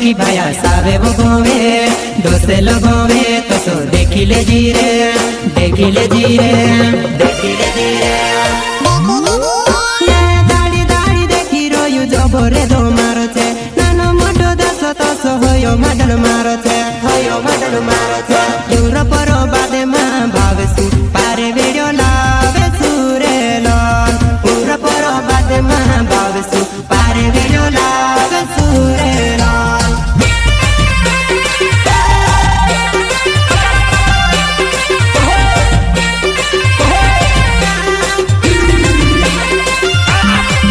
देखी भाया सावे वो गोवे दोसे लगोवे तो सो देखी ले जीरे देखी ले जीरे देखी ले जीरे दाड़ी दाड़ी देखी रोयु जबरे दो मारो छे नानो मोटो दसो तसो होयो मडल मारो छे यूरोप रो बादे मा भावेसु पारे वीडियो लावे सुरे लोन यूरोप रो बादे मा भावेसु पारे वीडियो लावे सुरे लोन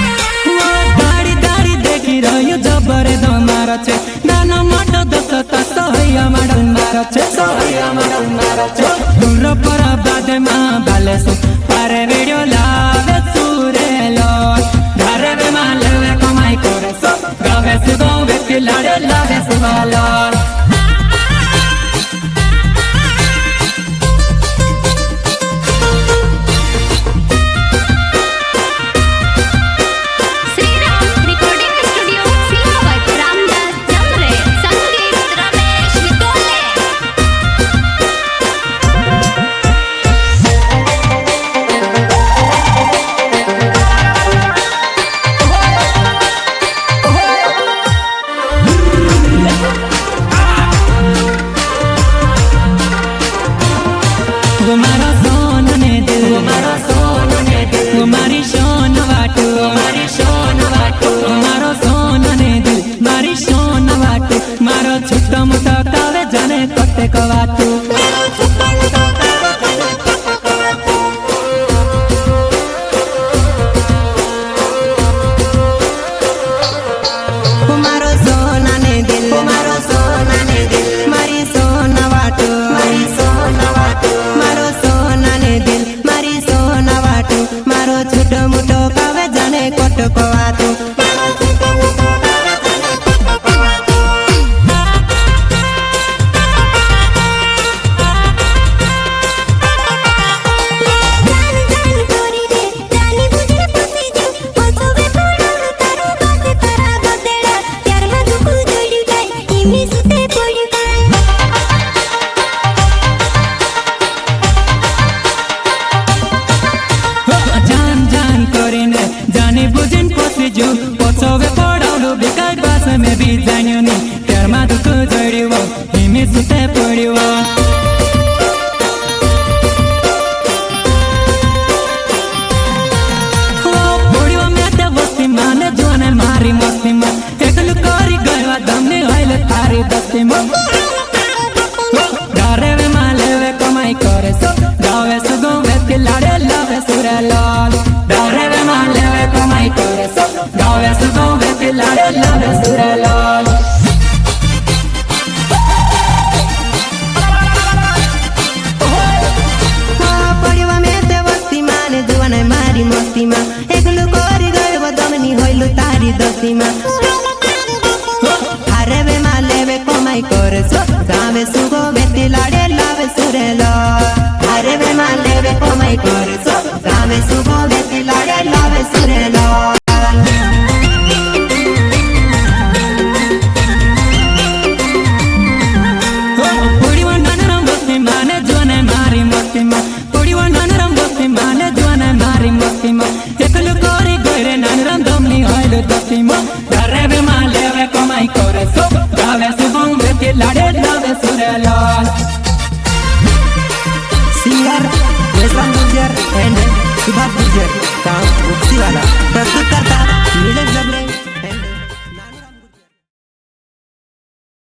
दाड़ी दाड़ी देखी रह्यो जबरे दो मारो छे नानो मोटो दसो तसो होयो मडल मारो छे यूरोप रो बादे मा भावेसु पारे वीडियो लावे सुरे लोन घरे में मालवे कमाई करे सो गावे से गावे पिलाड़े लावे से वालोन मारो सोन ने दिल मारी सोन वाटू मारो सोन ने दिल मारी सोन वाटू मारो छोटो मोटो कावे जाने कोटे को वाटू मारो सोना ने दिल मारी सोन वाटू मारो सोना ने दिल मारी सोना वाटू मारो छोटो मोटो कावे जाने कोटो को वाटू जाने बुझन पसिजु पछोवे पढाउनु बेकार भाषा में भी जान्यो नि प्यारमा दुख जड्यो हिमी सुते पड्यो पड्यो मेटे बस्तीमा ने जुवाने मारी मस्तीमा एक्लो करी गयो दम्ने अहिले तारी दस्तीमा घरे में मालेवे कमाई करे सो गावे सो गावे पिलाड़े लावे सुरे लाल घरे में मालेवे कमाई करे सो गावे सो गावे पिलाड़े लावे सुरे लाल पड़िवा में ते बस्ती माने जुवाने मारी मस्तीमा एक्लो करी गयो दम्नी होइलो तारी दस्तीमा